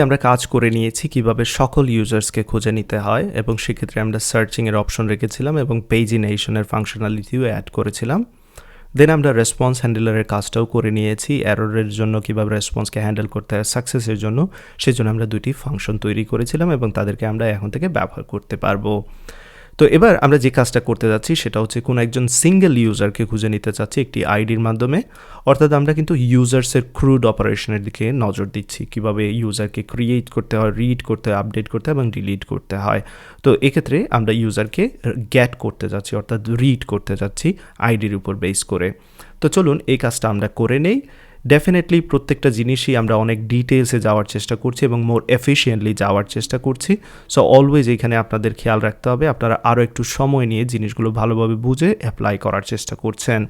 আমরা কাজ করে নিয়েছি কিভাবে সকল ইউজার্সকে খুঁজে নিতে হয় এবং সেক্ষেত্রে আমরা সার্চিংয়ের অপশন রেখেছিলাম এবং পেজিনেশনের ফাংশনালিটিও অ্যাড করেছিলাম। দেন আমরা রেসপন্স হ্যান্ডেলারের কাজটাও করে নিয়েছি, এররের জন্য কিভাবে রেসপন্সকে হ্যান্ডেল করতে হয় সাকসেসের জন্য, সেজন্য আমরা দুটি ফাংশন তৈরি করেছিলাম এবং তাদেরকে আমরা এখন থেকে ব্যবহার করতে পারবো। তো এবার আমরা যে কাজটা করতে যাচ্ছি সেটা হচ্ছে কোনো একজন সিঙ্গেল ইউজারকে খুঁজে নিতে চাচ্ছি একটি আইডির মাধ্যমে, অর্থাৎ আমরা কিন্তু ইউজার্সের ক্রুড অপারেশনের দিকে নজর দিচ্ছি, কিভাবে ইউজারকে ক্রিয়েট করতে হয়, রিড করতে হয়, আপডেট করতে হয় এবং ডিলিট করতে হয়। তো এক্ষেত্রে আমরা ইউজারকে গেট করতে যাচ্ছি, অর্থাৎ রিড করতে যাচ্ছি আইডির উপর বেস করে। তো চলুন এই কাজটা আমরা করে নেই। ডেফিনেটলি প্রত্যেকটা জিনিসই আমরা অনেক ডিটেলসে যাওয়ার চেষ্টা করছি এবং মোর এফিশিয়েন্টলি যাওয়ার চেষ্টা করছি। সো অলওয়েজ এখানে আপনাদের খেয়াল রাখতে হবে আপনারা আরও একটু সময় নিয়ে জিনিসগুলো ভালোভাবে বুঝে অ্যাপ্লাই করার চেষ্টা করছেন।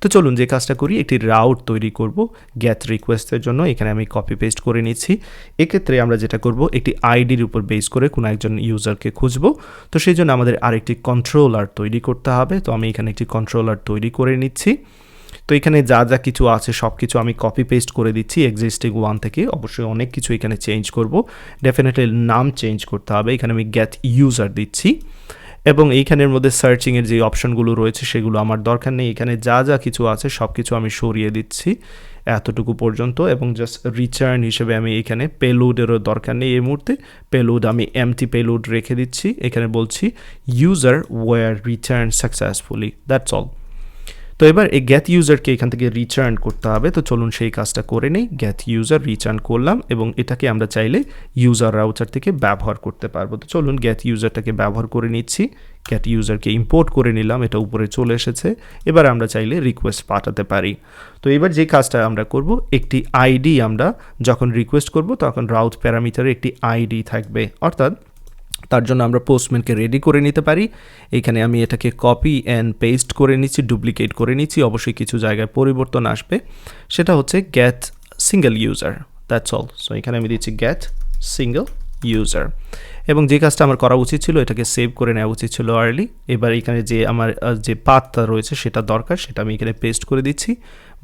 তো চলুন যে কাজটা করি, একটি রাউট তৈরি করব গেট রিকোয়েস্টের জন্য। এখানে আমি কপি পেস্ট করে নিচ্ছি। এক্ষেত্রে আমরা যেটা করব, একটি আইডির উপর বেস করে কোনো একজন ইউজারকে খুঁজব। তো সেই জন্য আমাদের আরেকটি কন্ট্রোলার তৈরি করতে হবে। তো আমি এখানে একটি কন্ট্রোলার তৈরি করে নিচ্ছি। তো এখানে যা যা কিছু আছে সব কিছু আমি কপি পেস্ট করে দিচ্ছি এক্সিস্টিং ওয়ান থেকে। অবশ্যই অনেক কিছু এখানে চেঞ্জ করব, ডেফিনেটলি নাম চেঞ্জ করতে হবে। এখানে আমি গেট ইউজার দিচ্ছি এবং এইখানের মধ্যে সার্চিংয়ের যে অপশনগুলো রয়েছে সেগুলো আমার দরকার নেই। এখানে যা যা কিছু আছে সব কিছু আমি সরিয়ে দিচ্ছি এতটুকু পর্যন্ত এবং জাস্ট রিটার্ন হিসেবে আমি এখানে পেলোডেরও দরকার নেই এই মুহূর্তে। পেলোড আমি এমটি পেলোড রেখে দিচ্ছি। এখানে বলছি user were return successfully, that's all. তো এবার এই গেট ইউজারকে এখান থেকে রিটার্ন করতে হবে। তো চলুন সেই কাজটা করে নেই। গেট ইউজার রিটার্ন করলাম এবং এটাকে আমরা চাইলে ইউজার রাউটার থেকে ব্যবহার করতে পারবো। তো চলুন গেট ইউজারটাকে ব্যবহার করে নিচ্ছি। গেট ইউজারকে ইম্পোর্ট করে নিলাম, এটা উপরে চলে এসেছে। এবার আমরা চাইলে রিকোয়েস্ট পাঠাতে পারি। তো এবার যে কাজটা আমরা করব, একটি আইডি আমরা যখন রিকোয়েস্ট করব তখন রাউট প্যারামিটারে একটি আইডি থাকবে, অর্থাৎ তার জন্য আমরা পোস্টম্যানকে রেডি করে নিতে পারি। এখানে আমি এটাকে কপি অ্যান্ড পেস্ট করে নিচ্ছি, ডুপ্লিকেট করে নিচ্ছি। অবশ্যই কিছু জায়গায় পরিবর্তন আসবে, সেটা হচ্ছে get single user, that's all. So এখানে আমি দিচ্ছি গেট সিঙ্গেল ইউজার এবং যে কাজটা আমার করা উচিত ছিল এটাকে সেভ করে নেওয়া উচিত ছিল আর্লি। এবার এখানে যে আমার যে পাথটা রয়েছে সেটা দরকার, সেটা আমি এখানে পেস্ট করে দিচ্ছি।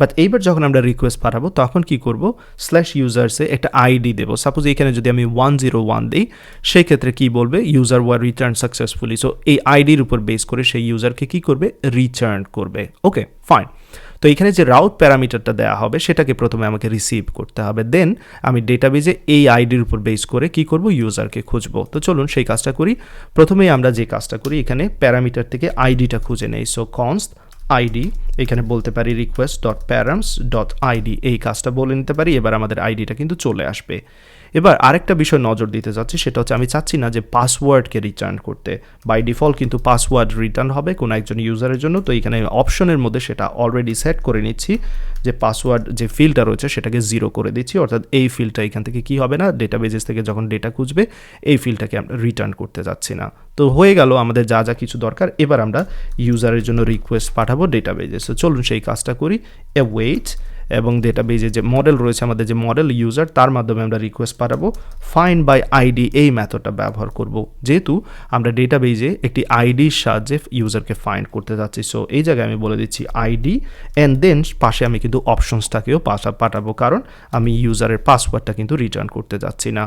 বাট এইবার যখন আমরা রিকোয়েস্ট পাঠাবো তখন কি করব, স্ল্যাশ ইউজার্সে একটা আইডি দেবো। সাপোজ এখানে যদি আমি 101 দিই, সেই ক্ষেত্রে কি বলবে, user were return successfully. So এই আইডির উপর বেস করে সেই ইউজারকে কি করবে, রিটার্ন করবে। Okay fine. তো এখানে যে রাউট প্যারামিটারটা দেওয়া হবে সেটাকে প্রথমে আমাকে রিসিভ করতে হবে। দেন আমি ডেটাবেজে এই আইডির উপর বেস করে কি করব, ইউজারকে খুঁজবো। তো চলুন সেই কাজটা করি। প্রথমেই আমরা যে কাজটা করি, এখানে প্যারামিটার থেকে আইডিটা খুঁজে নেই। সো কনস্ট আইডি, এখানে বলতে পারি request dot params dot ID, এই কাজটা বলে নিতে পারি। এবার আমাদের আইডিটা কিন্তু চলে আসবে। এবার আরেকটা বিষয় নজর দিতে চাচ্ছি, সেটা হচ্ছে আমি চাচ্ছি না যে পাসওয়ার্ডকে রিটার্ন করতে। বাই ডিফল্ট কিন্তু পাসওয়ার্ড রিটার্ন হবে কোনো একজন ইউজারের জন্য। তো এখানে অপশনের মধ্যে সেটা অলরেডি সেট করে নিচ্ছি যে পাসওয়ার্ড যে ফিল্ডটা রয়েছে সেটাকে 0 করে দিচ্ছি, অর্থাৎ এই ফিল্ডটা এখান থেকে কি হবে না, ডেটাবেজেস থেকে যখন ডেটা খুঁজবে এই ফিল্ডটাকে আমরা রিটার্ন করতে যাচ্ছি না। তো হয়ে গেল আমাদের যা যা কিছু দরকার। এবার আমরা ইউজারের জন্য রিকোয়েস্ট পাঠাবো ডেটাবেজে। সো চলুন সেই কাজটা করি। ওয়েট এবং ডেটাবেজে যে মডেল রয়েছে আমাদের যে মডেল ইউজার, তার মাধ্যমে আমরা রিকোয়েস্ট পাঠাবো। ফাইন্ড বাই আইডি এই মেথডটা ব্যবহার করব, যেহেতু আমরা ডেটাবেজে একটি আইডির সাহায্যে ইউজারকে ফাইন্ড করতে যাচ্ছি। সো এই জায়গায় আমি বলে দিচ্ছি আইডি অ্যান্ড দেন পাশে আমি কিন্তু অপশনসটাকেও পাঠাবো, কারণ আমি ইউজারের পাসওয়ার্ডটা কিন্তু রিটার্ন করতে যাচ্ছি না।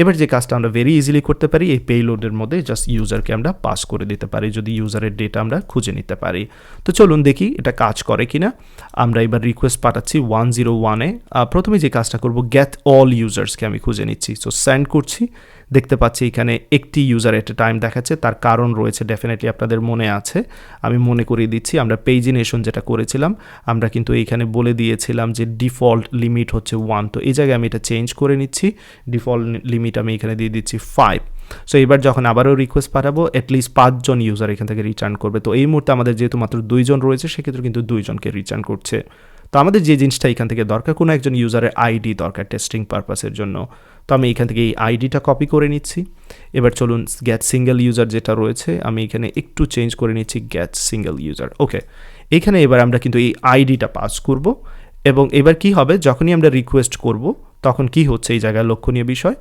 এবার যে কাজটা আমরা ভেরি ইজিলি করতে পারি, এই পেলোডের মধ্যে জাস্ট ইউজারকে আমরা পাস করে দিতে পারি যদি ইউজারের ডেটা আমরা খুঁজে নিতে পারি। তো চলুন দেখি এটা কাজ করে কিনা। আমরা এবার রিকোয়েস্ট পাঠাচ্ছি 101-এ। প্রথমে যে কাজটা করব, গেট অল ইউজার্সকে আমি খুঁজে নিচ্ছি। সো সেন্ড করছি। দেখতে পাচ্ছি এখানে একটি ইউজার এট এ টাইম দেখাচ্ছে, তার কারণ রয়েছে, ডেফিনেটলি আপনাদের মনে আছে। আমি মনে করিয়ে দিচ্ছি, আমরা পেজিনেশন যেটা করেছিলাম আমরা কিন্তু এইখানে বলে দিয়েছিলাম যে ডিফল্ট লিমিট হচ্ছে 1। তো এই জায়গায় আমি এটা চেঞ্জ করে নিচ্ছি, ডিফল্ট লিমিট আমি এখানে দিয়ে দিচ্ছি 5। সো এবার যখন আবারও রিকোয়েস্ট পাঠাবো অ্যাটলিস্ট 5 জন ইউজার এখান থেকে রিটার্ন করবে। তো এই মুহূর্তে আমাদের যেহেতু মাত্র 2 জন রয়েছে, সেক্ষেত্রে কিন্তু 2 জনকে রিটার্ন করছে। তো আমাদের যে জিনিসটা এখান থেকে দরকার, কোনো একজন ইউজারের আইডি দরকার টেস্টিং পারপাসের জন্য। তো আমি এখান থেকে এই আইডিটা কপি করে নিচ্ছি। এবার চলুন গেট সিঙ্গেল ইউজার যেটা রয়েছে আমি এখানে একটু চেঞ্জ করে নিচ্ছি, গেট সিঙ্গেল ইউজার। ওকে, এখানে এবার আমরা কিন্তু এই আইডিটা পাস করব এবং এবার কি হবে, যখনই আমরা রিকোয়েস্ট করব তখন কি হচ্ছে এই জায়গায় লক্ষণীয় বিষয়,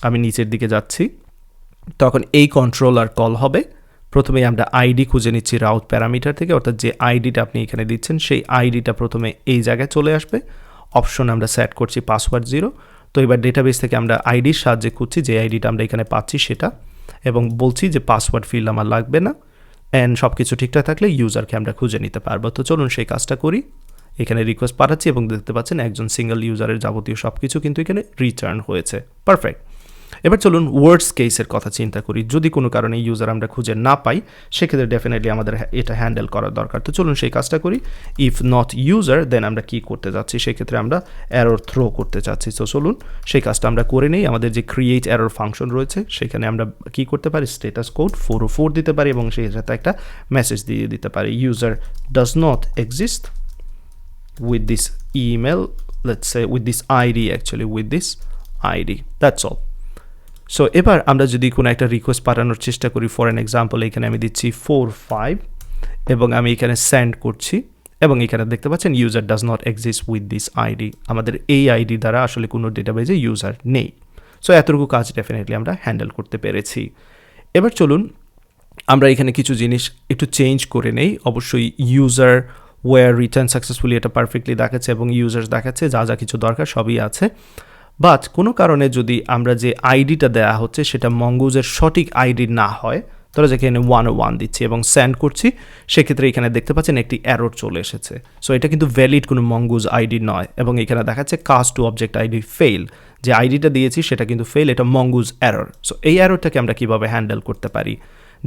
আমি নিচের দিকে যাচ্ছি, তখন এই কন্ট্রোলার কল হবে। প্রথমে আমরা আইডি খুঁজে নিচ্ছি রাউট প্যারামিটার থেকে, অর্থাৎ যে আইডিটা আপনি এখানে দিচ্ছেন সেই আইডিটা প্রথমে এই জায়গায় চলে আসবে। অপশন আমরা সেট করছি পাসওয়ার্ড 0। তো এবার ডেটাবেস থেকে আমরা আইডির সাহায্যে খুঁজছি, যে আইডিটা আমরা এখানে পাচ্ছি সেটা, এবং বলছি যে পাসওয়ার্ড ফিল্ড আমার লাগবে না, অ্যান্ড সব কিছু ঠিকঠাক থাকলে ইউজারকে আমরা খুঁজে নিতে পারবো। তো চলুন সেই কাজটা করি। এখানে রিকোয়েস্ট পাঠাচ্ছি এবং দেখতে পাচ্ছেন একজন সিঙ্গেল ইউজারের যাবতীয় সব কিছু কিন্তু এখানে রিটার্ন হয়েছে। পারফেক্ট। এবার চলুন ওয়ার্ডস কেসের কথা চিন্তা করি। যদি কোনো কারণে ইউজার আমরা খুঁজে না পাই, সেক্ষেত্রে ডেফিনেটলি আমাদের এটা হ্যান্ডেল করার দরকার। তো চলুন সেই কাজটা করি। ইফ নট ইউজার, দেন আমরা কি করতে যাচ্ছি, সেক্ষেত্রে আমরা এরর থ্রো করতে চাচ্ছি। তো চলুন সেই কাজটা আমরা করে নেই। আমাদের যে ক্রিয়েট এরর ফাংশন রয়েছে, সেখানে আমরা কি করতে পারি, স্ট্যাটাস কোড 404 দিতে পারি এবং সেই সাথে একটা মেসেজ দিয়ে দিতে পারি, user does not exist with this email, let's say with this ID, actually with this ID, that's all. So এবার আমরা যদি কোনো একটা রিকোয়েস্ট পাঠানোর চেষ্টা করি, ফর অ্যান এক্সাম্পল এখানে আমি দিচ্ছি 45 এবং আমি এখানে সেন্ড করছি, এবং এখানে দেখতে পাচ্ছেন user does not exist with this ID. আমাদের এই আইডি দ্বারা আসলে কোনো ডেটাবেজে ইউজার নেই। সো এতটুকু কাজ ডেফিনেটলি আমরা হ্যান্ডেল করতে পেরেছি। এবার চলুন আমরা এখানে কিছু জিনিস একটু চেঞ্জ করে নেই। অবশ্যই ইউজার ওয়ার রিটার্ন সাকসেসফুলি এটা পারফেক্টলি দেখাচ্ছে এবং ইউজার্স দেখাচ্ছে, যা যা কিছু দরকার সবই আছে। বাট কোনো কারণে যদি আমরা যে আইডিটা দেওয়া হচ্ছে সেটা মঙ্গুজের সঠিক আইডি না হয়, ধরো যেখানে 101 দিচ্ছি এবং সেন্ড করছি, সেক্ষেত্রে এখানে দেখতে পাচ্ছেন একটি এরর চলে এসেছে। সো এটা কিন্তু ভ্যালিড কোনো মঙ্গুজ আইডি নয়, এবং এখানে দেখাচ্ছে cast to object ID fail. যে আইডিটা দিয়েছি সেটা কিন্তু ফেল, এটা মঙ্গুজ এরর। সো এই এররটাকে আমরা কীভাবে হ্যান্ডেল করতে পারি?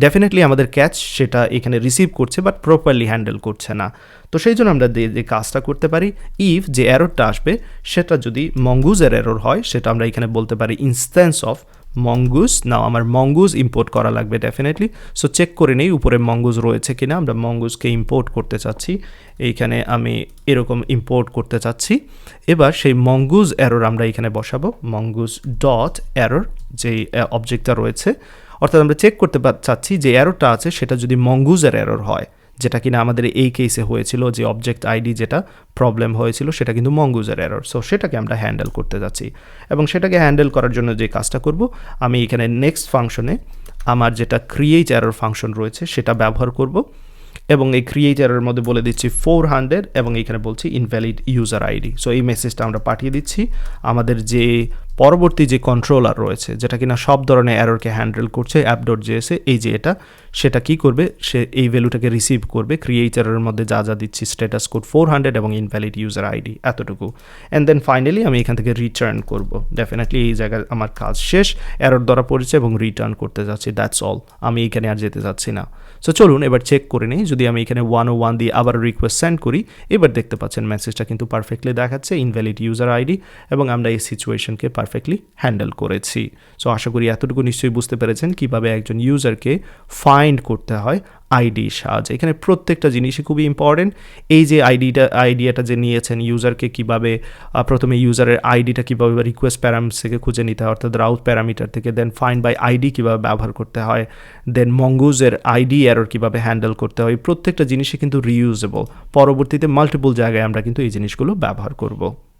ডেফিনেটলি আমাদের ক্যাচ সেটা এখানে রিসিভ করছে বাট প্রপারলি হ্যান্ডেল করছে না। তো সেই জন্য আমরা যে কাজটা করতে পারি, ইফ যে এররটা আসবে সেটা যদি মঙ্গুজের এরর হয়, সেটা আমরা এখানে বলতে পারি ইনস্ট্যান্স অফ মঙ্গুজ। নাও আমার মঙ্গুজ ইম্পোর্ট করা লাগবে ডেফিনেটলি। সো চেক করে নেই উপরে মঙ্গুজ রয়েছে কিনা। আমরা মঙ্গুজকে ইম্পোর্ট করতে চাচ্ছি, এইখানে আমি এরকম ইম্পোর্ট করতে চাচ্ছি। এবার সেই মঙ্গুজ এরর আমরা এখানে বসাবো, মঙ্গুজ ডট এরর যেই অবজেক্টটা রয়েছে, অর্থাৎ আমরা চেক করতে চাচ্ছি যে এররটা আছে সেটা যদি মঙ্গুজের এরর হয়, যেটা কিনা আমাদের এই কেসে হয়েছিল, যে অবজেক্ট আইডি যেটা প্রবলেম হয়েছিল সেটা কিন্তু মঙ্গুজের এরর। সো সেটাকে আমরা হ্যান্ডেল করতে যাচ্ছি, এবং সেটাকে হ্যান্ডেল করার জন্য যে কাজটা করব, আমি এখানে নেক্সট ফাংশনে আমার যেটা ক্রিয়েট এরর ফাংশন রয়েছে সেটা ব্যবহার করব, এবং এই ক্রিয়েট এররের মধ্যে বলে দিচ্ছি 400 এবং এখানে বলছি ইনভ্যালিড ইউজার আইডি। সো এই মেসেজটা আমরা পাঠিয়ে দিচ্ছি। আমাদের যে পরবর্তী যে কন্ট্রোলার রয়েছে, যেটা কিনা সব ধরনের এররকে হ্যান্ডেল করছে, app.js এই যে এটা, সেটা কি করবে, সে এই ভ্যালুটাকে রিসিভ করবে। ক্রিয়েট এররের মধ্যে যা যা দিচ্ছি, স্ট্যাটাস কোড 400 এবং ইনভ্যালিড ইউজার আইডি, এতটুকু। অ্যান্ড দেন ফাইনালি আমি এখান থেকে রিটার্ন করব। ডেফিনেটলি এই জায়গায় আমার কাজ শেষ, এরর ধরা পড়েছে এবং রিটার্ন করতে যাচ্ছি, দ্যাটস অল। আমি এখানে আর যেতে চাচ্ছি না। সো চলুন এবার চেক করে নিই। যদি আমি এখানে 101 দিয়ে আবার রিকোয়েস্ট সেন্ড করি, এবার দেখতে পাচ্ছেন মেসেজটা কিন্তু পারফেক্টলি দেখাচ্ছে ইনভ্যালিড ইউজার আইডি, এবং আমরা এই সিচুয়েশনকে পারফেক্টলি হ্যান্ডেল করেছি। সো আশা করি এতটুকু নিশ্চয়ই বুঝতে পেরেছেন কিভাবে একজন ইউজারকে ফাইন্ড করতে হয় আইডির সাহায্যে। এখানে প্রত্যেকটা জিনিসই খুবই ইম্পর্টেন্ট। এই যে আইডিয়াটা যে নিয়েছেন, ইউজারকে কিভাবে প্রথমে ইউজারের আইডিটা কীভাবে রিকোয়েস্ট প্যারামিটার থেকে খুঁজে নিতে হয়, অর্থাৎ রাউট প্যারামিটার থেকে, দেন ফাইন্ড বাই আইডি কীভাবে ব্যবহার করতে হয়, দেন মঙ্গুজের আইডি এরর কীভাবে হ্যান্ডেল করতে হয়, প্রত্যেকটা জিনিসই কিন্তু রিইউজেবল। পরবর্তীতে মাল্টিপল জায়গায় আমরা কিন্তু এই জিনিসগুলো ব্যবহার করব।